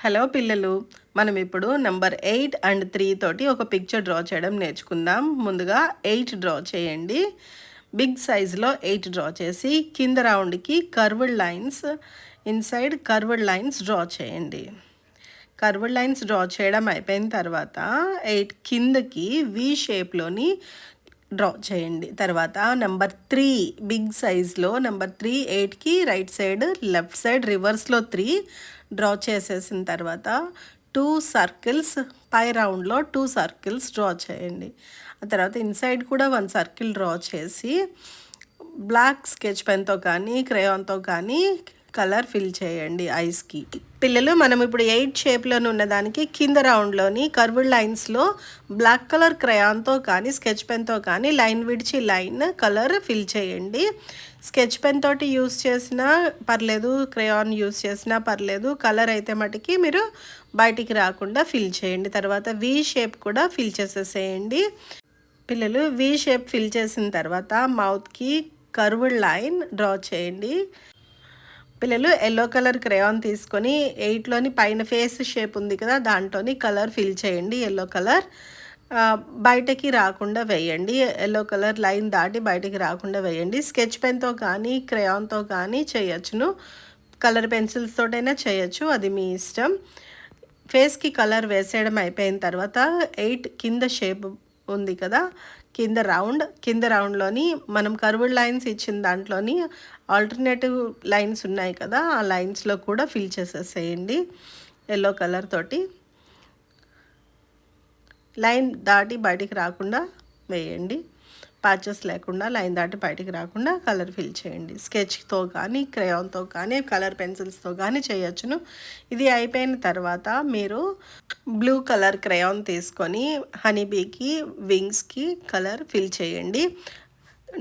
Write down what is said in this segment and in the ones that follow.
Hello పిల్లలు, మనం ఇప్పుడు నెంబర్ 8 అండ్ 3 తోటి ఒక పిక్చర్ డ్రా చేయడం నేర్చుకుందాం. ముందుగా 8 డ్రా చేయండి. బిగ్ సైజులో 8 డ్రా చేసి కింద రౌండ్కి curved lines, inside curved lines draw చేయండి. కర్వ్డ్ లైన్స్ డ్రా చేయడం అయిపోయిన తర్వాత 8 కిందకి వి షేప్లోని డ్రా చేయండి. తర్వాత నెంబర్ 3 బిగ్ సైజ్లో నెంబర్ 3 8కి రైట్ సైడ్ లెఫ్ట్ సైడ్ రివర్స్లో 3 డ్రా చేసేసిన తర్వాత 2 సర్కిల్స్ పై రౌండ్లో 2 సర్కిల్స్ డ్రా చేయండి. ఆ తర్వాత ఇన్సైడ్ కూడా 1 సర్కిల్ డ్రా చేసి బ్లాక్ స్కెచ్ పెన్తో కానీ క్రేయాన్తో కానీ కలర్ ఫిల్ చేయండి ఐస్కి. పిల్లలు, మనం ఇప్పుడు 8 షేప్లోని ఉన్నదానికి కింద రౌండ్లోని కర్వ్డ్ లైన్స్లో బ్లాక్ కలర్ క్రయాన్తో కానీ స్కెచ్ పెన్తో కానీ లైన్ విడిచి లైన్ కలర్ ఫిల్ చేయండి. స్కెచ్ పెన్ తోటి యూస్ చేసినా పర్లేదు, క్రయాన్ యూస్ చేసినా పర్లేదు, కలర్ అయితే మటుకి మీరు బయటికి రాకుండా ఫిల్ చేయండి. తర్వాత వి షేప్ కూడా ఫిల్ చేసేసేయండి. పిల్లలు, వి షేప్ ఫిల్ చేసిన తర్వాత మౌత్కి కర్వ్డ్ లైన్ డ్రా చేయండి. పిల్లలు, ఎల్లో కలర్ క్రేయాన్ తీసుకొని 8లోని పైన ఫేస్ షేప్ ఉంది కదా, దాంట్లోని కలర్ ఫిల్ చేయండి. ఎల్లో కలర్ బయటకి రాకుండా వేయండి. ఎల్లో కలర్ లైన్ దాటి బయటకి రాకుండా వేయండి. స్కెచ్ పెన్తో కానీ క్రేయాన్తో కానీ చేయొచ్చును, కలర్ పెన్సిల్స్ తోటైనా చేయొచ్చు, అది మీ ఇష్టం. ఫేస్కి కలర్ వేసేయడం అయిపోయిన తర్వాత 8 కింద షేప్ ఉంది కదా, కింద రౌండ్లోని మనం కర్వ్డ్ లైన్స్ ఇచ్చిన దాంట్లోని ఆల్టర్నేటివ్ లైన్స్ ఉన్నాయి కదా, ఆ లైన్స్లో కూడా ఫిల్ చేసేసేయండి. ఎల్లో కలర్ తోటి లైన్ దాటి బయటికి రాకుండా వేయండి. ప్యాచెస్ లేకుండా లైన్ దాటి బయటికి రాకుండా కలర్ ఫిల్ చేయండి. స్కెచ్తో కానీ క్రేయాన్తో కానీ కలర్ పెన్సిల్స్తో కానీ చేయొచ్చును. ఇది అయిపోయిన తర్వాత మీరు బ్లూ కలర్ క్రేయాన్ తీసుకొని హనీబీకి వింగ్స్కి కలర్ ఫిల్ చేయండి.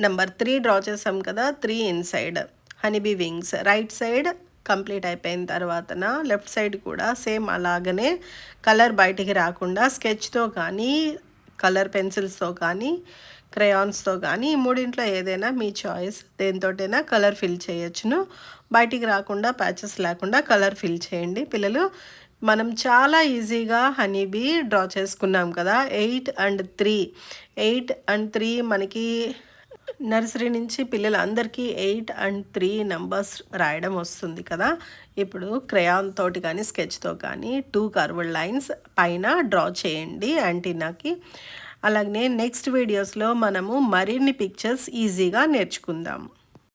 నెంబర్ 3 డ్రా చేసాం కదా, 3 inside honeybee wings right side complete అయిపోయిన తర్వాతన లెఫ్ట్ సైడ్ కూడా సేమ్ అలాగనే కలర్ బయటికి రాకుండా స్కెచ్తో కానీ కలర్ పెన్సిల్స్తో కానీ క్రేయాన్స్తో కానీ ఈ మూడింట్లో ఏదైనా మీ చాయిస్, దేనితోటైనా కలర్ ఫిల్ చేయొచ్చును. బయటికి రాకుండా ప్యాచెస్ లేకుండా కలర్ ఫిల్ చేయండి. పిల్లలు, మనం చాలా ఈజీగా హనీబీ డ్రా చేసుకున్నాం కదా. 8 అండ్ 3 మనకి నర్సరీ నుంచి పిల్లలందరికీ 8 అండ్ 3 నెంబర్స్ రాయడం వస్తుంది కదా. ఇప్పుడు క్రేయాన్ తోటి కానీ స్కెచ్తో కానీ 2 కర్వ్డ్ లైన్స్ పైన డ్రా చేయండి యాంటీనాకి. అలాగనే నెక్స్ట్ వీడియోస్లో మనము మరిన్ని పిక్చర్స్ ఈజీగా నేర్చుకుందాం.